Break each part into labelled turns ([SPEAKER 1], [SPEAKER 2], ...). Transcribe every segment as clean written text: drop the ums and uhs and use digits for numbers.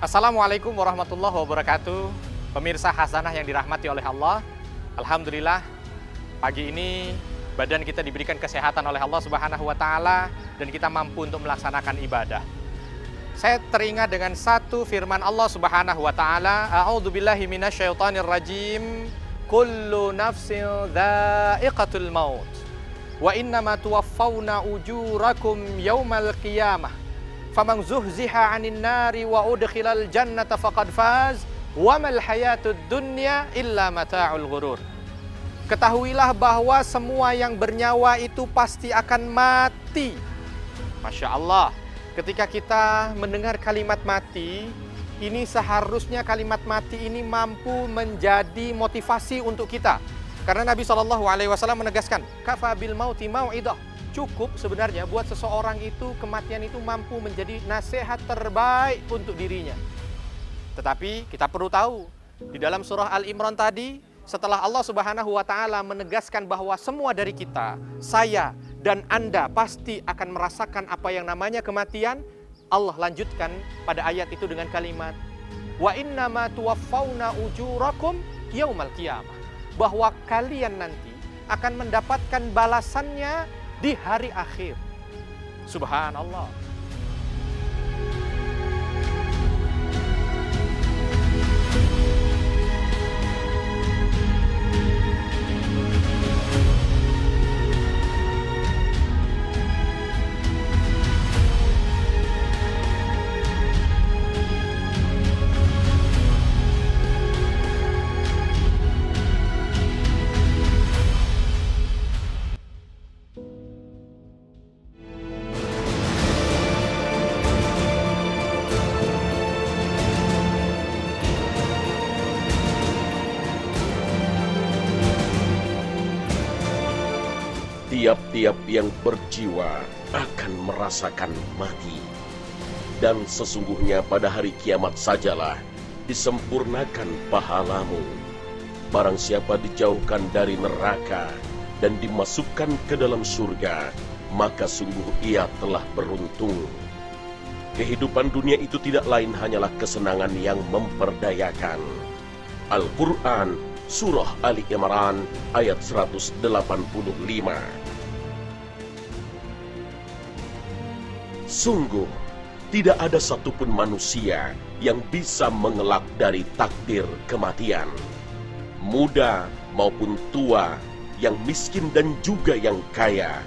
[SPEAKER 1] Assalamualaikum warahmatullahi wabarakatuh. Pemirsa Hasanah yang dirahmati oleh Allah, alhamdulillah pagi ini badan kita diberikan kesehatan oleh Allah Subhanahu wa taala dan kita mampu untuk melaksanakan ibadah. Saya teringat dengan satu firman Allah Subhanahu wa taala, a'udzubillahi minasyaitonirrajim, kullu nafsin dha'iqatul maut wa innama tuwaffawna ujurakum yaumal qiyamah faman zuhziha 'anil nari wa udkhilal jannata faqad faz wa mal hayatud dunya illa mata'ul ghurur. Ketahuilah bahwa semua yang bernyawa itu pasti akan mati. Masya Allah, ketika kita mendengar kalimat mati, ini seharusnya kalimat mati ini mampu menjadi motivasi untuk kita. Karena Nabi SAW menegaskan, kafa bil mauti mau'idah. Cukup sebenarnya buat seseorang itu, kematian itu mampu menjadi nasihat terbaik untuk dirinya. Tetapi kita perlu tahu, di dalam surah Al-Imran tadi, setelah Allah Subhanahu wa taala menegaskan bahwa semua dari kita, saya dan Anda pasti akan merasakan apa yang namanya kematian, Allah lanjutkan pada ayat itu dengan kalimat wa innama tuwaffawna ujurakum yaumal qiyamah, bahwa kalian nanti akan mendapatkan balasannya di hari akhir. Subhanallah.
[SPEAKER 2] Tiap-tiap yang berjiwa akan merasakan mati. Dan sesungguhnya pada hari kiamat sajalah disempurnakan pahalamu. Barang siapa dijauhkan dari neraka dan dimasukkan ke dalam surga, maka sungguh ia telah beruntung. Kehidupan dunia itu tidak lain hanyalah kesenangan yang memperdayakan. Al-Quran, Surah Ali Imran, ayat 185. Sungguh, tidak ada satupun manusia yang bisa mengelak dari takdir kematian. Muda maupun tua, yang miskin dan juga yang kaya,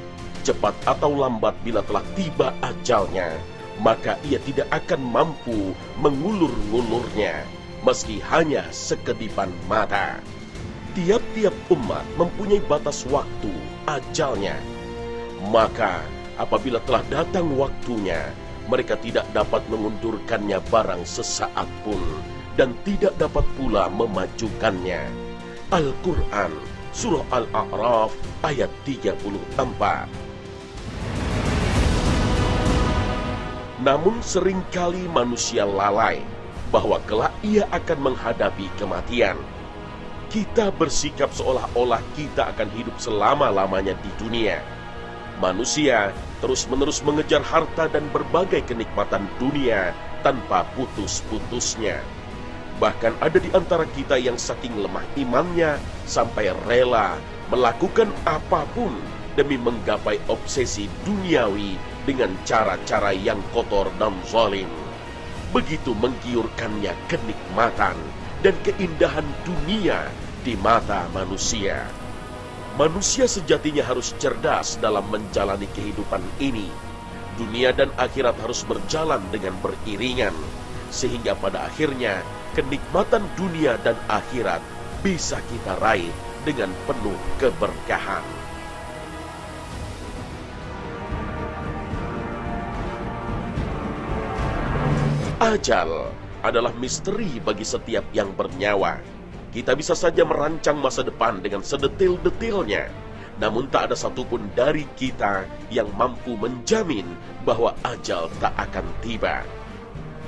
[SPEAKER 2] cepat atau lambat bila telah tiba ajalnya, maka ia tidak akan mampu mengulur-ngulurnya, meski hanya sekedipan mata. Tiap-tiap umat mempunyai batas waktu ajalnya. Maka apabila telah datang waktunya, mereka tidak dapat mengundurkannya barang sesaat pun, dan tidak dapat pula memajukannya. Al-Quran, Surah Al-A'raf, ayat 34. Namun seringkali manusia lalai bahwa kelak ia akan menghadapi kematian. Kita bersikap seolah-olah kita akan hidup selama-lamanya di dunia. Manusia terus-menerus mengejar harta dan berbagai kenikmatan dunia tanpa putus-putusnya. Bahkan ada di antara kita yang saking lemah imannya sampai rela melakukan apapun demi menggapai obsesi duniawi dengan cara-cara yang kotor dan zalim. Begitu menggiurkannya kenikmatan dan keindahan dunia di mata manusia. Manusia sejatinya harus cerdas dalam menjalani kehidupan ini. Dunia dan akhirat harus berjalan dengan beriringan, sehingga pada akhirnya kenikmatan dunia dan akhirat bisa kita raih dengan penuh keberkahan. Ajal adalah misteri bagi setiap yang bernyawa. Kita bisa saja merancang masa depan dengan sedetil-detilnya, namun tak ada satupun dari kita yang mampu menjamin bahwa ajal tak akan tiba.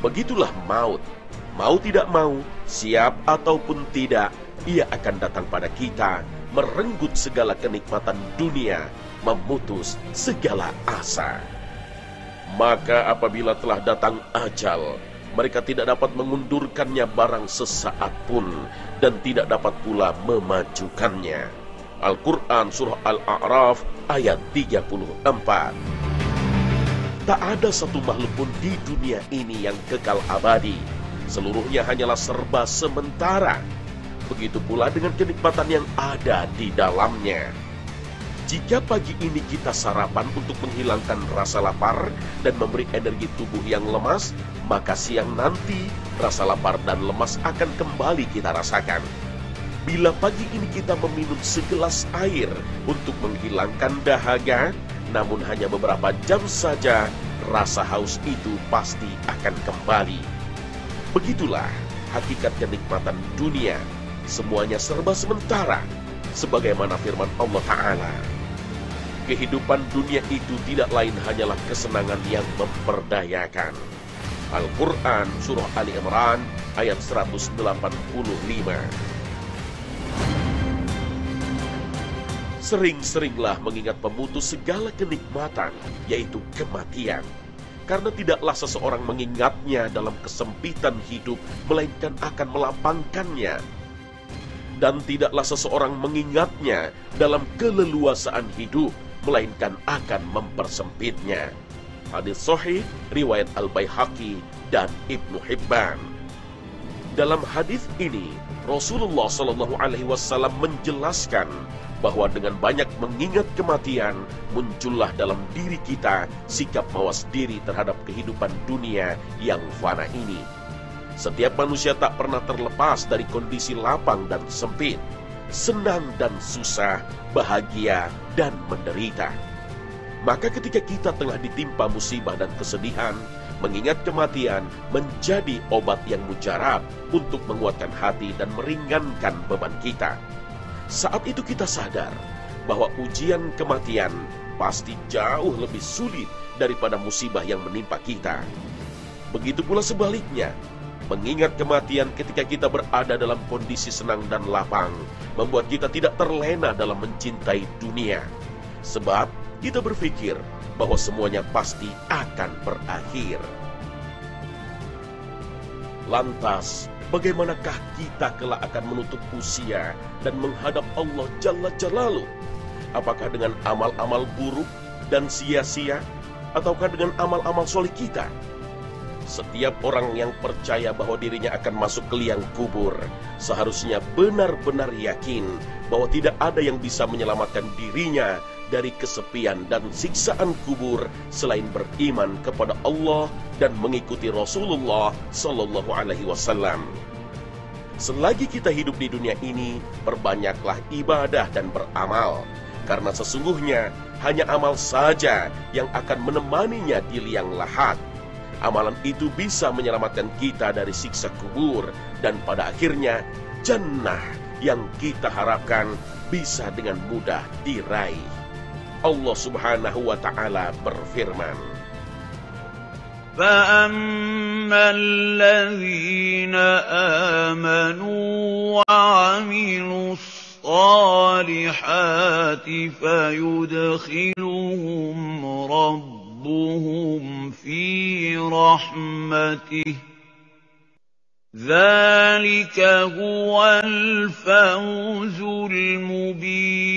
[SPEAKER 2] Begitulah maut. Mau tidak mau, siap ataupun tidak, ia akan datang pada kita, merenggut segala kenikmatan dunia, memutus segala asa. Maka apabila telah datang ajal, Mereka tidak dapat mengundurkannya barang sesaat pun, dan tidak dapat pula memajukannya. Al-Quran Surah Al-A'raf ayat 34. Tak ada satu makhluk pun di dunia ini yang kekal abadi. Seluruhnya hanyalah serba sementara. Begitu pula dengan kenikmatan yang ada di dalamnya. Jika pagi ini kita sarapan untuk menghilangkan rasa lapar dan memberi energi tubuh yang lemas, maka siang nanti rasa lapar dan lemas akan kembali kita rasakan. Bila pagi ini kita meminum segelas air untuk menghilangkan dahaga, namun hanya beberapa jam saja, rasa haus itu pasti akan kembali. Begitulah hakikat kenikmatan dunia. Semuanya serba sementara, sebagaimana firman Allah Ta'ala. Kehidupan dunia itu tidak lain hanyalah kesenangan yang memperdayakan. Al-Quran Surah Ali Imran ayat 185. Sering-seringlah mengingat pemutus segala kenikmatan, yaitu kematian. Karena tidaklah seseorang mengingatnya dalam kesempitan hidup, melainkan akan melapangkannya. Dan tidaklah seseorang mengingatnya dalam keleluasaan hidup, melainkan akan mempersempitnya. Hadis sahih riwayat Al-Baihaqi dan Ibnu Hibban. Dalam hadis ini, Rasulullah SAW menjelaskan bahwa dengan banyak mengingat kematian, muncullah dalam diri kita sikap mawas diri terhadap kehidupan dunia yang fana ini. Setiap manusia tak pernah terlepas dari kondisi lapang dan sempit, senang dan susah, bahagia dan menderita. Maka ketika kita tengah ditimpa musibah dan kesedihan, mengingat kematian menjadi obat yang mujarab untuk menguatkan hati dan meringankan beban kita. Saat itu kita sadar bahwa ujian kematian pasti jauh lebih sulit daripada musibah yang menimpa kita. Begitu pula sebaliknya, mengingat kematian ketika kita berada dalam kondisi senang dan lapang membuat kita tidak terlena dalam mencintai dunia. Sebab kita berpikir bahwa semuanya pasti akan berakhir. Lantas, bagaimanakah kita kelak akan menutup usia dan menghadap Allah Jalla Jalaluh? Apakah dengan amal-amal buruk dan sia-sia, ataukah dengan amal-amal soleh kita? Setiap orang yang percaya bahwa dirinya akan masuk ke liang kubur seharusnya benar-benar yakin bahwa tidak ada yang bisa menyelamatkan dirinya dari kesepian dan siksaan kubur selain beriman kepada Allah dan mengikuti Rasulullah Sallallahu Alaihi Wasallam. Selagi kita hidup di dunia ini, perbanyaklah ibadah dan beramal, karena sesungguhnya hanya amal saja yang akan menemaninya di liang lahat. Amalan itu bisa menyelamatkan kita dari siksa kubur dan pada akhirnya jannah yang kita harapkan bisa dengan mudah diraih. Allah Subhanahu wa Ta'ala berfirman,
[SPEAKER 3] فَأَمَّا الَّذِينَ آمَنُوا وَعَمِلُوا الصَّالِحَاتِ فَيُدْخِلُهُمْ رَبُّهُمْ فِي رَحْمَتِهِ ذَلِكَ هُوَ الْفَوْزُ الْمُبِينُ.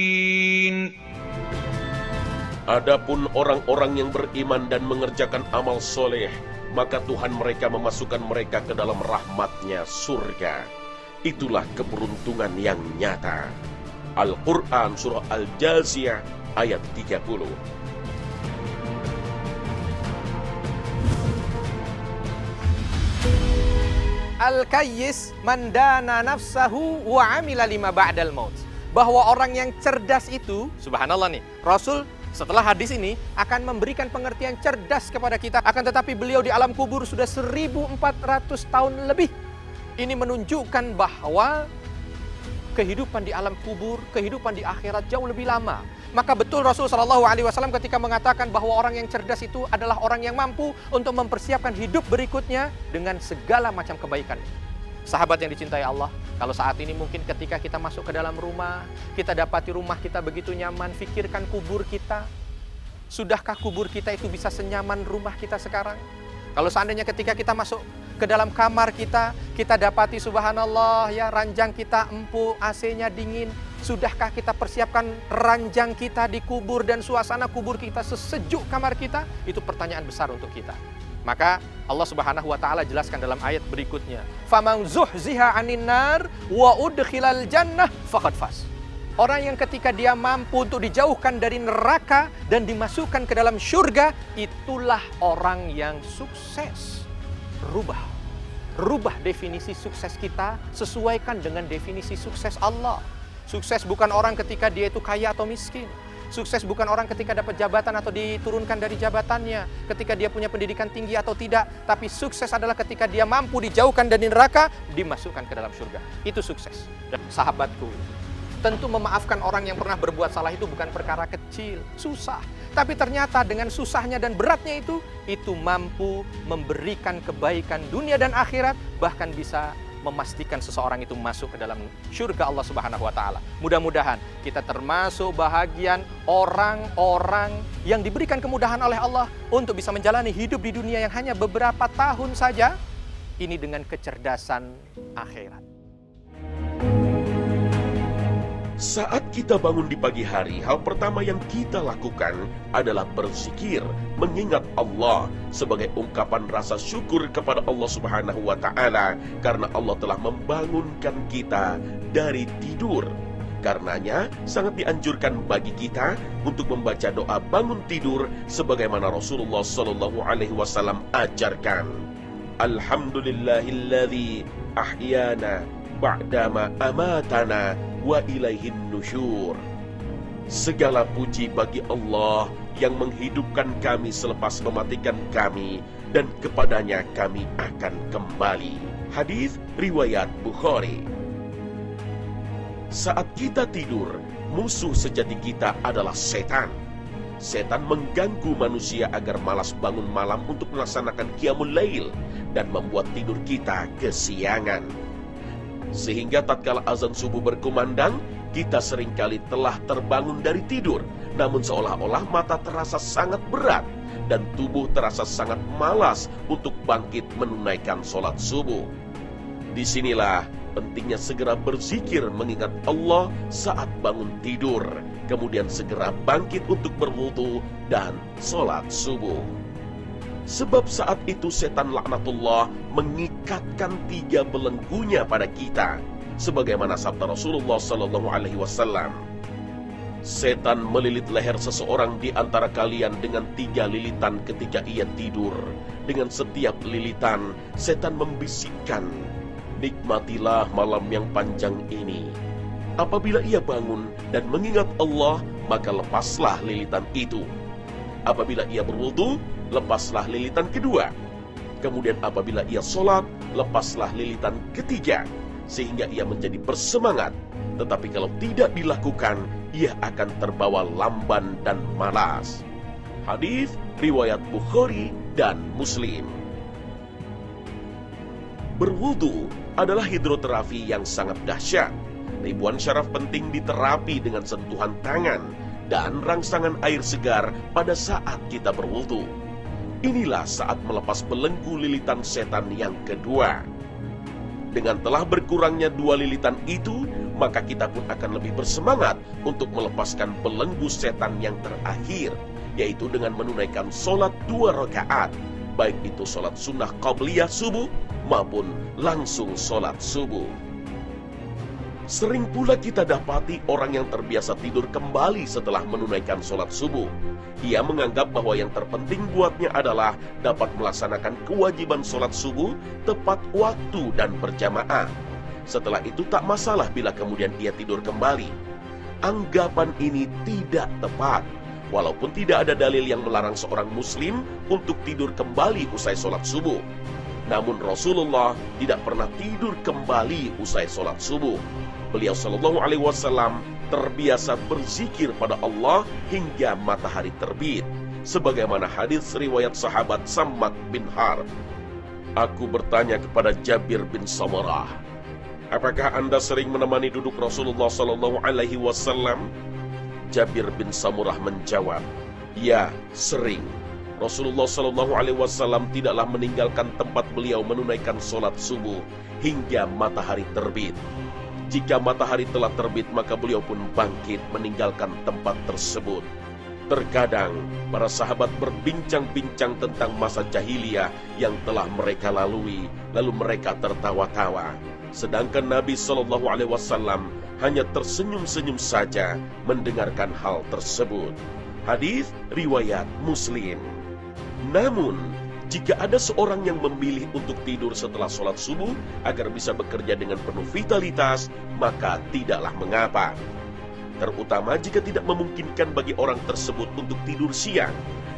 [SPEAKER 2] Adapun orang-orang yang beriman dan mengerjakan amal soleh, maka Tuhan mereka memasukkan mereka ke dalam rahmat-Nya surga. Itulah keberuntungan yang nyata. Al-Quran Surah Al-Jaziyah ayat 30.
[SPEAKER 1] Al-Kayyis mandana nafsahu wa amila lima ba'dal maut. Bahwa orang yang cerdas itu, subhanallah nih, Rasul setelah hadis ini akan memberikan pengertian cerdas kepada kita. Akan tetapi beliau di alam kubur sudah 1400 tahun lebih. Ini menunjukkan bahwa kehidupan di alam kubur, kehidupan di akhirat jauh lebih lama. Maka betul Rasul SAW ketika mengatakan bahwa orang yang cerdas itu adalah orang yang mampu untuk mempersiapkan hidup berikutnya dengan segala macam kebaikan. Sahabat yang dicintai Allah, kalau saat ini mungkin ketika kita masuk ke dalam rumah, kita dapati rumah kita begitu nyaman, pikirkan kubur kita. Sudahkah kubur kita itu bisa senyaman rumah kita sekarang? Kalau seandainya ketika kita masuk ke dalam kamar kita, kita dapati subhanallah ya, ranjang kita empuk, AC-nya dingin. Sudahkah kita persiapkan ranjang kita di kubur dan suasana kubur kita sesejuk kamar kita? Itu pertanyaan besar untuk kita. Maka Allah Subhanahu wa taala jelaskan dalam ayat berikutnya, "Faman zuhziha 'anil nar wa udkhilal jannah faqad faz." Orang yang ketika dia mampu untuk dijauhkan dari neraka dan dimasukkan ke dalam syurga, itulah orang yang sukses. Rubah definisi sukses kita, sesuaikan dengan definisi sukses Allah. Sukses bukan orang ketika dia itu kaya atau miskin. Sukses bukan orang ketika dapat jabatan atau diturunkan dari jabatannya, ketika dia punya pendidikan tinggi atau tidak. Tapi sukses adalah ketika dia mampu dijauhkan dari neraka, dimasukkan ke dalam surga. Itu sukses. Dan sahabatku, tentu memaafkan orang yang pernah berbuat salah itu bukan perkara kecil, susah. Tapi ternyata dengan susahnya dan beratnya itu mampu memberikan kebaikan dunia dan akhirat, bahkan bisa memastikan seseorang itu masuk ke dalam syurga Allah Subhanahu wa taala. Mudah-mudahan kita termasuk bahagian orang-orang yang diberikan kemudahan oleh Allah untuk bisa menjalani hidup di dunia yang hanya beberapa tahun saja, ini dengan kecerdasan akhirat.
[SPEAKER 2] Saat kita bangun di pagi hari, hal pertama yang kita lakukan adalah berzikir, mengingat Allah sebagai ungkapan rasa syukur kepada Allah Subhanahu wa taala karena Allah telah membangunkan kita dari tidur. Karenanya sangat dianjurkan bagi kita untuk membaca doa bangun tidur sebagaimana Rasulullah sallallahu alaihi wasallam ajarkan. Alhamdulillahilladzi ahyana ba'dama amatana wa ilaihin nusyur. Segala puji bagi Allah yang menghidupkan kami selepas mematikan kami, dan kepadanya kami akan kembali. Hadis riwayat Bukhari. Saat kita tidur, musuh sejati kita adalah setan. Setan mengganggu manusia agar malas bangun malam untuk melaksanakan qiyamul lail dan membuat tidur kita kesiangan. Sehingga tatkala azan subuh berkumandang, kita seringkali telah terbangun dari tidur, namun seolah-olah mata terasa sangat berat dan tubuh terasa sangat malas untuk bangkit menunaikan sholat subuh. Disinilah pentingnya segera berzikir mengingat Allah saat bangun tidur, kemudian segera bangkit untuk berwudu dan sholat subuh. Sebab saat itu setan laknatullah mengikatkan 3 belenggunya pada kita, sebagaimana sabda Rasulullah sallallahu alaihi wasallam. Setan melilit leher seseorang di antara kalian dengan 3 lilitan ketika ia tidur. Dengan setiap lilitan, setan membisikkan, nikmatilah malam yang panjang ini. Apabila ia bangun dan mengingat Allah, maka lepaslah lilitan itu. Apabila ia berwudu, lepaslah lilitan kedua. Kemudian apabila ia sholat, lepaslah lilitan ketiga, sehingga ia menjadi bersemangat. Tetapi kalau tidak dilakukan, ia akan terbawa lamban dan malas. Hadis riwayat Bukhari dan Muslim. Berwudu adalah hidroterapi yang sangat dahsyat. Ribuan syaraf penting diterapi dengan sentuhan tangan dan rangsangan air segar pada saat kita berwudu. Inilah saat melepas belenggu lilitan setan yang kedua. Dengan telah berkurangnya 2 lilitan itu, maka kita pun akan lebih bersemangat untuk melepaskan belenggu setan yang terakhir, yaitu dengan menunaikan sholat 2 rakaat, baik itu sholat sunnah qabliyah subuh maupun langsung sholat subuh. Sering pula kita dapati orang yang terbiasa tidur kembali setelah menunaikan sholat subuh. Ia menganggap bahwa yang terpenting buatnya adalah dapat melaksanakan kewajiban sholat subuh tepat waktu dan berjamaah. Setelah itu tak masalah bila kemudian ia tidur kembali. Anggapan ini tidak tepat. Walaupun tidak ada dalil yang melarang seorang muslim untuk tidur kembali usai sholat subuh. Namun Rasulullah tidak pernah tidur kembali usai sholat subuh. Beliau sallallahu alaihi wasallam terbiasa berzikir pada Allah hingga matahari terbit, sebagaimana hadis riwayat sahabat Sammak bin Harb. Aku bertanya kepada Jabir bin Samurah, apakah Anda sering menemani duduk Rasulullah sallallahu alaihi wasallam? Jabir bin Samurah menjawab, ya, sering. Rasulullah Shallallahu Alaihi Wasallam tidaklah meninggalkan tempat beliau menunaikan sholat subuh hingga matahari terbit. Jika matahari telah terbit, maka beliau pun bangkit meninggalkan tempat tersebut. Terkadang para sahabat berbincang-bincang tentang masa jahiliyah yang telah mereka lalui, lalu mereka tertawa-tawa. Sedangkan Nabi Shallallahu Alaihi Wasallam hanya tersenyum-senyum saja mendengarkan hal tersebut. Hadis riwayat Muslim. Namun, jika ada seorang yang memilih untuk tidur setelah sholat subuh agar bisa bekerja dengan penuh vitalitas, maka tidaklah mengapa. Terutama jika tidak memungkinkan bagi orang tersebut untuk tidur siang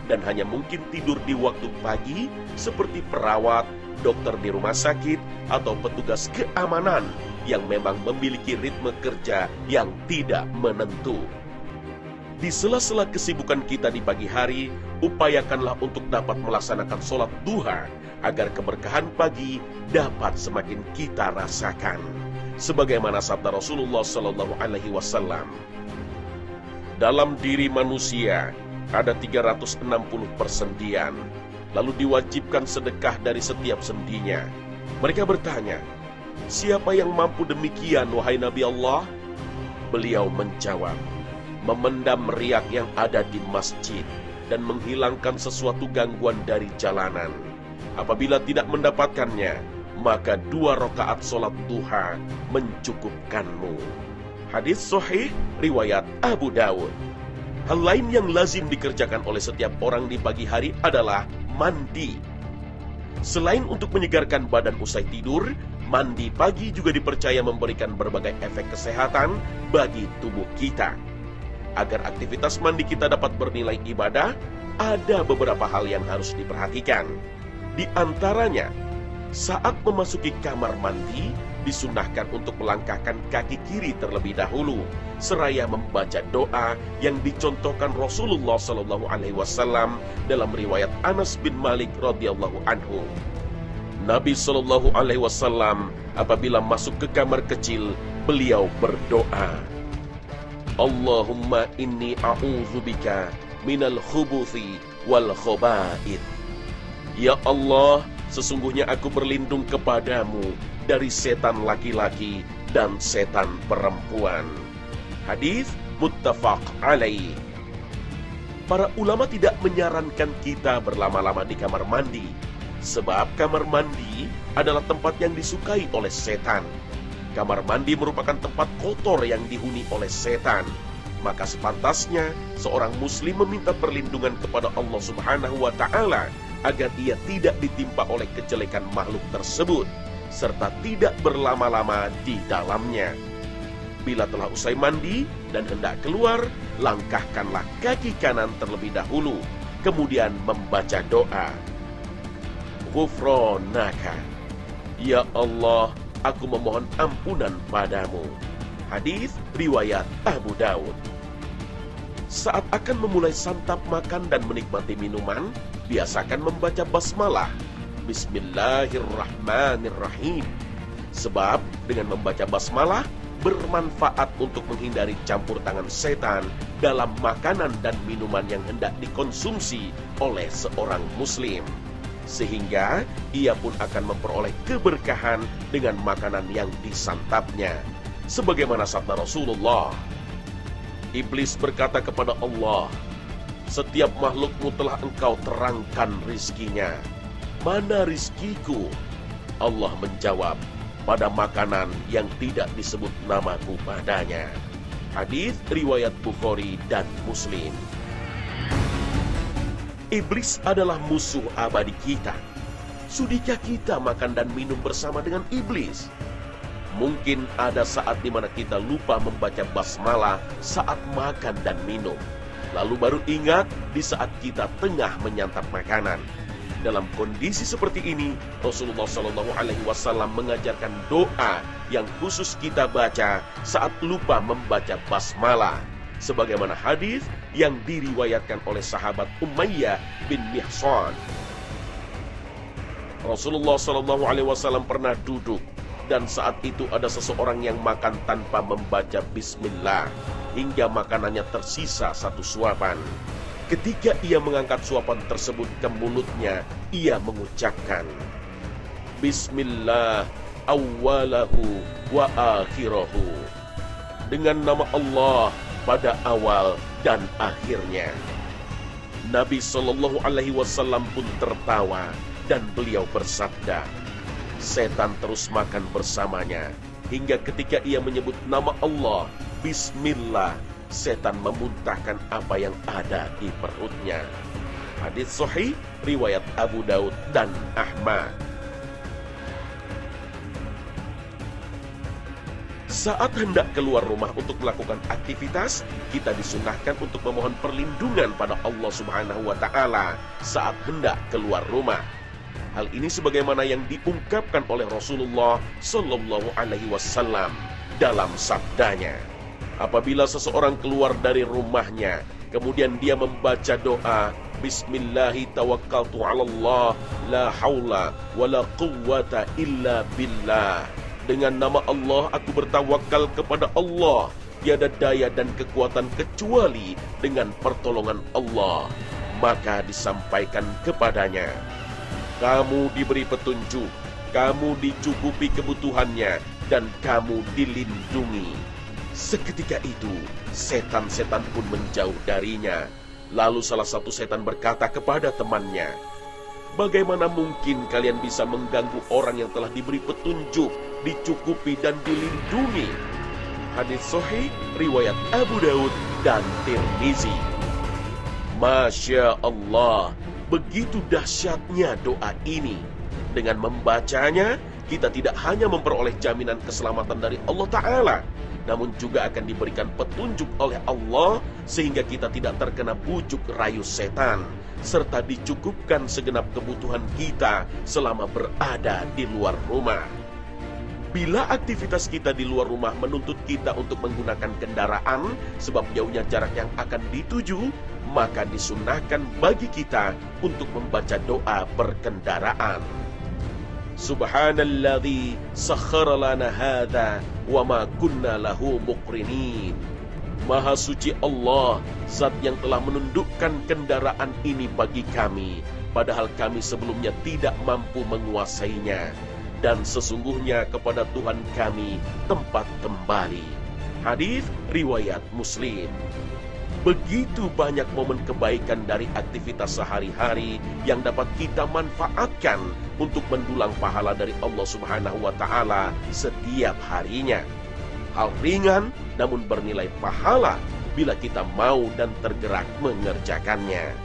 [SPEAKER 2] dan hanya mungkin tidur di waktu pagi seperti perawat, dokter di rumah sakit, atau petugas keamanan yang memang memiliki ritme kerja yang tidak menentu. Di sela-sela kesibukan kita di pagi hari, upayakanlah untuk dapat melaksanakan sholat duha agar keberkahan pagi dapat semakin kita rasakan. Sebagaimana sabda Rasulullah Sallallahu Alaihi Wasallam, dalam diri manusia ada 360 persendian, lalu diwajibkan sedekah dari setiap sendinya. Mereka bertanya, siapa yang mampu demikian, wahai Nabi Allah? Beliau menjawab, memendam riak yang ada di masjid dan menghilangkan sesuatu gangguan dari jalanan. Apabila tidak mendapatkannya, maka 2 rakaat sholat duha mencukupkanmu. Hadis sahih riwayat Abu Dawud. Hal lain yang lazim dikerjakan oleh setiap orang di pagi hari adalah mandi. Selain untuk menyegarkan badan usai tidur, mandi pagi juga dipercaya memberikan berbagai efek kesehatan bagi tubuh kita. Agar aktivitas mandi kita dapat bernilai ibadah, ada beberapa hal yang harus diperhatikan. Di antaranya, saat memasuki kamar mandi, disunahkan untuk melangkahkan kaki kiri terlebih dahulu, seraya membaca doa yang dicontohkan Rasulullah Sallallahu Alaihi Wasallam dalam riwayat Anas bin Malik radhiyallahu anhu. Nabi Sallallahu Alaihi Wasallam apabila masuk ke kamar kecil, beliau berdoa, Allahumma inni a'udzubika minal khubuthi wal khaba'ith. Ya Allah, sesungguhnya aku berlindung kepadamu dari setan laki-laki dan setan perempuan. Hadis muttafaq alaih. Para ulama tidak menyarankan kita berlama-lama di kamar mandi, sebab kamar mandi adalah tempat yang disukai oleh setan. Kamar mandi merupakan tempat kotor yang dihuni oleh setan. Maka sepantasnya seorang muslim meminta perlindungan kepada Allah Subhanahu wa Ta'ala agar ia tidak ditimpa oleh kejelekan makhluk tersebut, serta tidak berlama-lama di dalamnya. Bila telah usai mandi dan hendak keluar, langkahkanlah kaki kanan terlebih dahulu, kemudian membaca doa, Ghufranaka, ya Allah, aku memohon ampunan padamu. Hadis riwayat Abu Dawud. Saat akan memulai santap makan dan menikmati minuman, biasakan membaca basmalah, Bismillahirrahmanirrahim. Sebab dengan membaca basmalah bermanfaat untuk menghindari campur tangan setan dalam makanan dan minuman yang hendak dikonsumsi oleh seorang muslim, sehingga ia pun akan memperoleh keberkahan dengan makanan yang disantapnya. Sebagaimana sabda Rasulullah, Iblis berkata kepada Allah, setiap makhlukmu telah engkau terangkan rizkinya. Mana rizkiku? Allah menjawab, pada makanan yang tidak disebut namaku padanya. Hadis riwayat Bukhari dan Muslim. Iblis adalah musuh abadi kita. Sudikah kita makan dan minum bersama dengan iblis? Mungkin ada saat di mana kita lupa membaca basmalah saat makan dan minum, lalu baru ingat di saat kita tengah menyantap makanan. Dalam kondisi seperti ini, Rasulullah Shallallahu Alaihi Wasallam mengajarkan doa yang khusus kita baca saat lupa membaca basmalah, sebagaimana hadis yang diriwayatkan oleh sahabat Umayyah bin Mihsan. Rasulullah Shallallahu Alaihi Wasallam pernah duduk, dan saat itu ada seseorang yang makan tanpa membaca bismillah hingga makanannya tersisa 1 suapan. Ketika ia mengangkat suapan tersebut ke mulutnya, ia mengucapkan, Bismillah awwalahu wa akhirahu. Dengan nama Allah pada awal dan akhirnya. Nabi Shallallahu Alaihi Wasallam pun tertawa dan beliau bersabda, setan terus makan bersamanya hingga ketika ia menyebut nama Allah, Bismillah, setan memuntahkan apa yang ada di perutnya. Hadits sahih riwayat Abu Daud dan Ahmad. Saat hendak keluar rumah untuk melakukan aktivitas, kita disunahkan untuk memohon perlindungan pada Allah Subhanahu wa Ta'ala saat hendak keluar rumah. Hal ini sebagaimana yang diungkapkan oleh Rasulullah Sallallahu Alaihi Wasallam dalam sabdanya, apabila seseorang keluar dari rumahnya, kemudian dia membaca doa, Bismillahi tawakkaltu 'alallah, la haula wala quwwata illa billah. Dengan nama Allah aku bertawakal kepada Allah, tiada daya dan kekuatan kecuali dengan pertolongan Allah. Maka disampaikan kepadanya, kamu diberi petunjuk, kamu dicukupi kebutuhannya, dan kamu dilindungi. Seketika itu, setan-setan pun menjauh darinya. Lalu salah satu setan berkata kepada temannya, bagaimana mungkin kalian bisa mengganggu orang yang telah diberi petunjuk, dicukupi dan dilindungi? Hadits sahih riwayat Abu Daud dan Tirmizi. Masya Allah, begitu dahsyatnya doa ini. Dengan membacanya, kita tidak hanya memperoleh jaminan keselamatan dari Allah Ta'ala, namun juga akan diberikan petunjuk oleh Allah sehingga kita tidak terkena bujuk rayu setan, serta dicukupkan segenap kebutuhan kita selama berada di luar rumah. Bila aktivitas kita di luar rumah menuntut kita untuk menggunakan kendaraan sebab jauhnya jarak yang akan dituju, maka disunahkan bagi kita untuk membaca doa berkendaraan. Subhanalladzi sakhkhara lana hadza wa ma kunna lahu muqrinin. Maha suci Allah, zat yang telah menundukkan kendaraan ini bagi kami, padahal kami sebelumnya tidak mampu menguasainya. Dan sesungguhnya kepada Tuhan kami tempat kembali. Hadis riwayat Muslim. Begitu banyak momen kebaikan dari aktivitas sehari-hari yang dapat kita manfaatkan untuk mendulang pahala dari Allah Subhanahu wa Ta'ala setiap harinya. Hal ringan namun bernilai pahala bila kita mau dan tergerak mengerjakannya.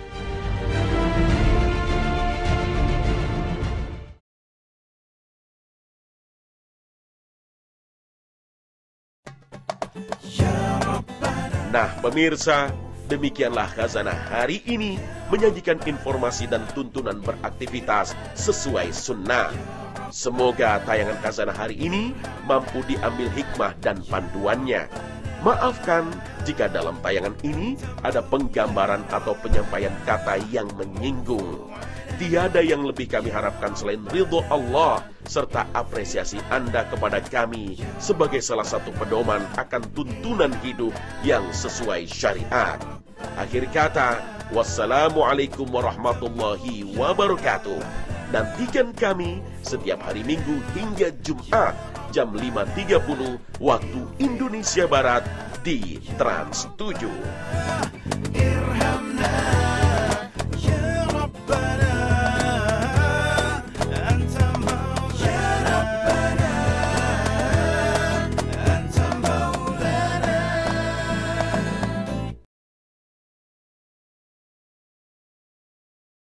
[SPEAKER 2] Nah pemirsa, demikianlah Khazanah hari ini menyajikan informasi dan tuntunan beraktivitas sesuai sunnah. Semoga tayangan Khazanah hari ini mampu diambil hikmah dan panduannya. Maafkan jika dalam tayangan ini ada penggambaran atau penyampaian kata yang menyinggung. Tiada yang lebih kami harapkan selain ridho Allah serta apresiasi Anda kepada kami sebagai salah satu pedoman akan tuntunan hidup yang sesuai syariat. Akhir kata, wassalamualaikum warahmatullahi wabarakatuh. Nantikan kami setiap hari Minggu hingga Jumat jam 5.30 waktu Indonesia Barat di Trans 7.